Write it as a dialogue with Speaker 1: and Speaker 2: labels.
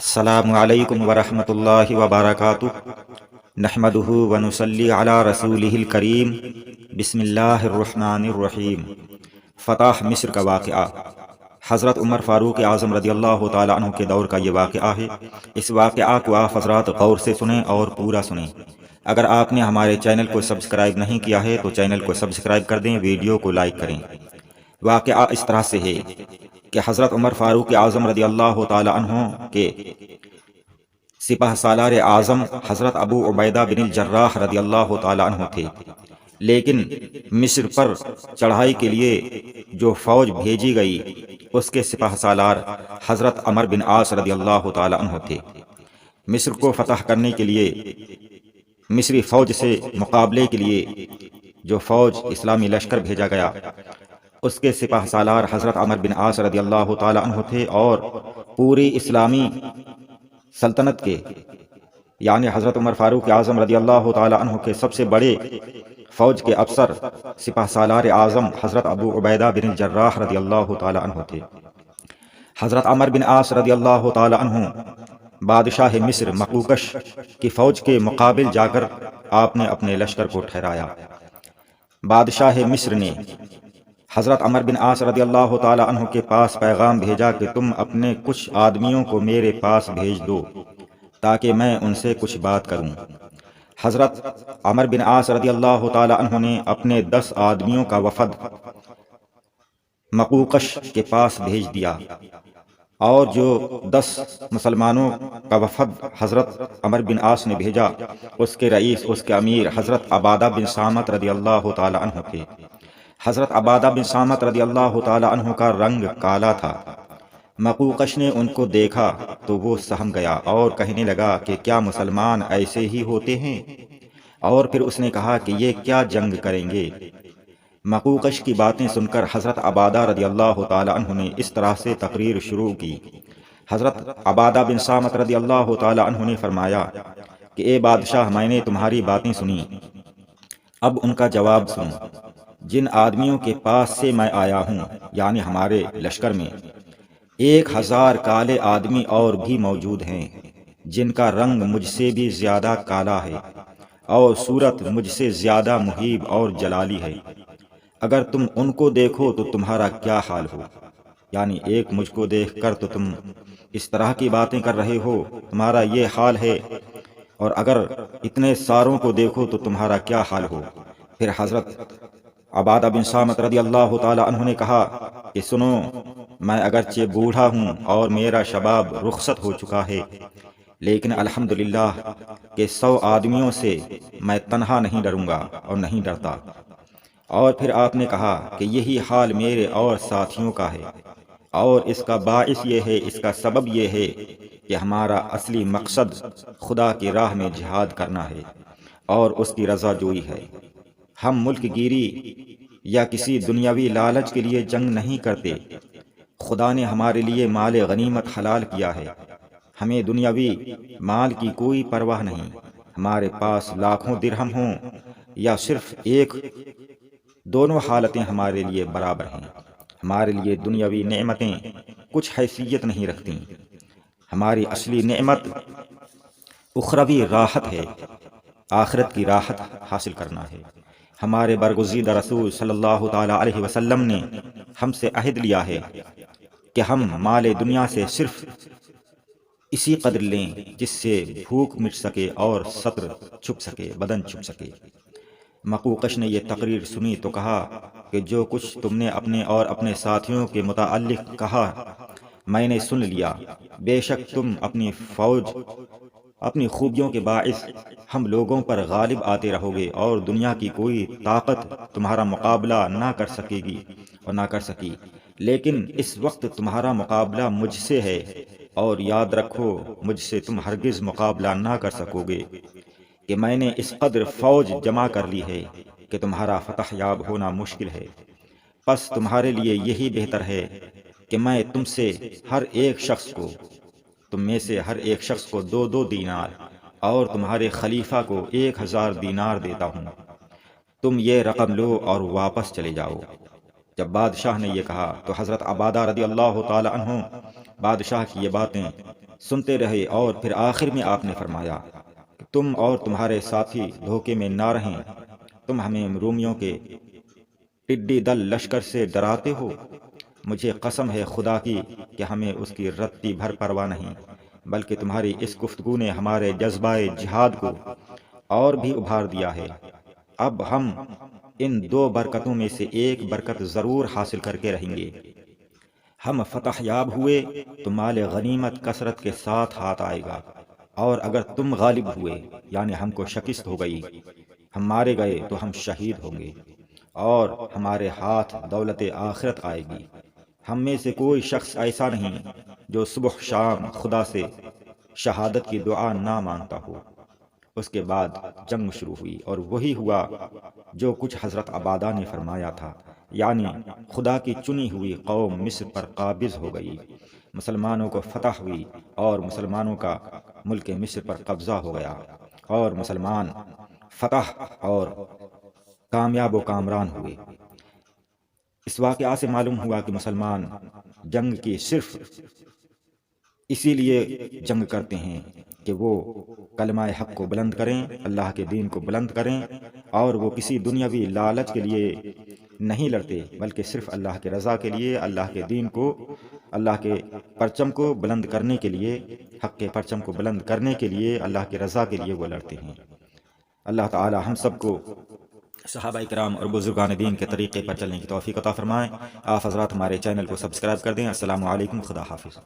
Speaker 1: السلام علیکم ورحمۃ اللہ وبرکاتہ۔ نحمدہ ونصلی علی رسولہ الکریم۔ بسم اللہ الرحمن الرحیم۔ فتح مصر کا واقعہ۔ حضرت عمر فاروق اعظم رضی اللہ تعالیٰ عنہ کے دور کا یہ واقعہ ہے۔ اس واقعہ کو آپ حضرات غور سے سنیں اور پورا سنیں۔ اگر آپ نے ہمارے چینل کو سبسکرائب نہیں کیا ہے تو چینل کو سبسکرائب کر دیں، ویڈیو کو لائک کریں۔ واقعہ اس طرح سے ہے کہ حضرت عمر فاروق اعظم رضی اللہ تعالیٰ عنہ کے سپہ سالار اعظم حضرت ابو عبیدہ بن الجراح رضی اللہ تعالیٰ عنہ تھے، لیکن مصر پر چڑھائی کے لیے جو فوج بھیجی گئی اس کے سپہ سالار حضرت عمر بن عاص رضی اللہ تعالیٰ عنہ تھے۔ مصر کو فتح کرنے کے لیے مصری فوج سے مقابلے کے لیے جو فوج اسلامی لشکر بھیجا گیا اس کے سپہ سالار حضرت عمر بن عاص رضی اللہ تعالیٰ عنہ تھے، اور پوری اسلامی سلطنت کے یعنی حضرت عمر فاروق اعظم رضی اللہ تعالیٰ عنہ کے سب سے بڑے فوج کے افسر سپہ سالار اعظم حضرت ابو عبیدہ بن الجراح رضی اللہ تعالیٰ عنہ تھے۔ حضرت عمر بن عاص رضی اللہ تعالیٰ عنہ بادشاہ مصر مقوقش کی فوج کے مقابل جا کر آپ نے اپنے لشکر کو ٹھہرایا۔ بادشاہ مصر نے حضرت عمر بن عاص رضی اللہ تعالیٰ عنہ کے پاس پیغام بھیجا کہ تم اپنے کچھ آدمیوں کو میرے پاس بھیج دو تاکہ میں ان سے کچھ بات کروں۔ حضرت عمر بن عاص رضی اللہ تعالیٰ عنہ نے اپنے 10 آدمیوں کا وفد مقوقش کے پاس بھیج دیا، اور جو 10 مسلمانوں کا وفد حضرت عمر بن عاص نے بھیجا اس کے رئیس، اس کے امیر حضرت عبادہ بن صامت رضی اللہ تعالیٰ عنہ تھے۔ حضرت عبادہ بن صامت رضی اللہ تعالیٰ عنہ کا رنگ کالا تھا۔ مقوقش نے ان کو دیکھا تو وہ سہم گیا اور کہنے لگا کہ کیا مسلمان ایسے ہی ہوتے ہیں؟ اور پھر اس نے کہا کہ یہ کیا جنگ کریں گے؟ مقوقش کی باتیں سن کر حضرت عبادہ رضی اللہ تعالیٰ عنہ نے اس طرح سے تقریر شروع کی۔ حضرت عبادہ بن صامت رضی اللہ تعالیٰ عنہ نے فرمایا کہ اے بادشاہ، میں نے تمہاری باتیں سنی، اب ان کا جواب سنو۔ جن آدمیوں کے پاس سے میں آیا ہوں یعنی ہمارے لشکر میں 1000 کالے آدمی اور بھی موجود ہیں جن کا رنگ مجھ سے بھی زیادہ کالا ہے اور صورت مجھ سے زیادہ مہیب اور جلالی ہے۔ اگر تم ان کو دیکھو تو تمہارا کیا حال ہو؟ یعنی ایک مجھ کو دیکھ کر تو تم اس طرح کی باتیں کر رہے ہو، تمہارا یہ حال ہے، اور اگر اتنے ساروں کو دیکھو تو تمہارا کیا حال ہو؟ پھر حضرت عبادہ بن صامت رضی اللہ تعالیٰ عنہ نے کہا کہ سنو، میں اگرچہ بوڑھا ہوں اور میرا شباب رخصت ہو چکا ہے، لیکن الحمدللہ کہ 100 آدمیوں سے میں تنہا نہیں ڈروں گا اور نہیں ڈرتا۔ اور پھر آپ نے کہا کہ یہی حال میرے اور ساتھیوں کا ہے، اور اس کا باعث یہ ہے، اس کا سبب یہ ہے کہ ہمارا اصلی مقصد خدا کی راہ میں جہاد کرنا ہے اور اس کی رضا جوئی ہے۔ ہم ملک گیری یا کسی دنیاوی لالچ کے لیے جنگ نہیں کرتے۔ خدا نے ہمارے لیے مال غنیمت حلال کیا ہے، ہمیں دنیاوی مال کی کوئی پرواہ نہیں۔ ہمارے پاس لاکھوں درہم ہوں یا صرف ایک، دونوں حالتیں ہمارے لیے برابر ہیں۔ ہمارے لیے دنیاوی نعمتیں کچھ حیثیت نہیں رکھتی، ہماری اصلی نعمت اخروی راحت ہے، آخرت کی راحت حاصل کرنا ہے۔ ہمارے برگزیدہ رسول صلی اللہ تعالیٰ علیہ وسلم نے ہم سے عہد لیا ہے کہ ہم مال دنیا سے صرف اسی قدر لیں جس سے بھوک مٹ سکے اور سطر چھپ سکے، بدن چھپ سکے۔ مقوقش نے یہ تقریر سنی تو کہا کہ جو کچھ تم نے اپنے اور اپنے ساتھیوں کے متعلق کہا میں نے سن لیا۔ بے شک تم اپنی فوج، اپنی خوبیوں کے باعث ہم لوگوں پر غالب آتے رہو گے، اور دنیا کی کوئی طاقت تمہارا مقابلہ نہ کر سکے گی اور نہ کر سکی، لیکن اس وقت تمہارا مقابلہ مجھ سے ہے، اور یاد رکھو مجھ سے تم ہرگز مقابلہ نہ کر سکو گے کہ میں نے اس قدر فوج جمع کر لی ہے کہ تمہارا فتح یاب ہونا مشکل ہے۔ پس تمہارے لیے یہی بہتر ہے کہ میں تم سے ہر ایک شخص کو، تم میں سے ہر ایک شخص کو 2 دینار اور تمہارے خلیفہ کو 1000 دینار دیتا ہوں۔ تم یہ رقم لو اور واپس چلے جاؤ۔ جب بادشاہ نے یہ کہا تو حضرت عبادہ رضی اللہ تعالی عنہ بادشاہ کی یہ باتیں سنتے رہے اور پھر آخر میں آپ نے فرمایا کہ تم اور تمہارے ساتھی دھوکے میں نہ رہیں، تم ہمیں رومیوں کے ٹڈی دل لشکر سے ڈراتے ہو، مجھے قسم ہے خدا کی کہ ہمیں اس کی رتی بھر پرواہ نہیں، بلکہ تمہاری اس گفتگو نے ہمارے جذبہ جہاد کو اور بھی ابھار دیا ہے۔ اب ہم ان دو برکتوں میں سے ایک برکت ضرور حاصل کر کے رہیں گے۔ ہم فتح یاب ہوئے تو مال غنیمت کثرت کے ساتھ ہاتھ آئے گا، اور اگر تم غالب ہوئے یعنی ہم کو شکست ہو گئی، ہم مارے گئے تو ہم شہید ہوں گے، اور ہمارے ہاتھ دولت آخرت آئے گی۔ ہم میں سے کوئی شخص ایسا نہیں جو صبح شام خدا سے شہادت کی دعا نہ مانگتا ہو۔ اس کے بعد جنگ شروع ہوئی، اور وہی ہوا جو کچھ حضرت عبادہ نے فرمایا تھا، یعنی خدا کی چنی ہوئی قوم مصر پر قابض ہو گئی، مسلمانوں کو فتح ہوئی، اور مسلمانوں کا ملک مصر پر قبضہ ہو گیا، اور مسلمان فتح اور کامیاب و کامران ہوئے۔ اس واقعہ سے معلوم ہوا کہ مسلمان جنگ کی صرف اسی لیے جنگ کرتے ہیں کہ وہ کلمہ حق کو بلند کریں، اللہ کے دین کو بلند کریں، اور وہ کسی دنیاوی لالچ کے لیے نہیں لڑتے، بلکہ صرف اللہ کے رضا کے لیے، اللہ کے دین کو، اللہ کے پرچم کو بلند کرنے کے لیے، حق کے پرچم کو بلند کرنے کے لیے، اللہ کے رضا کے لیے وہ لڑتے ہیں۔ اللہ تعالی ہم سب کو صحابہ کرام اور بزرگان دین کے طریقے پر چلنے کی توفیق عطا فرمائے۔ آپ حضرات ہمارے چینل کو سبسکرائب کر دیں۔ السلام علیکم، خدا حافظ۔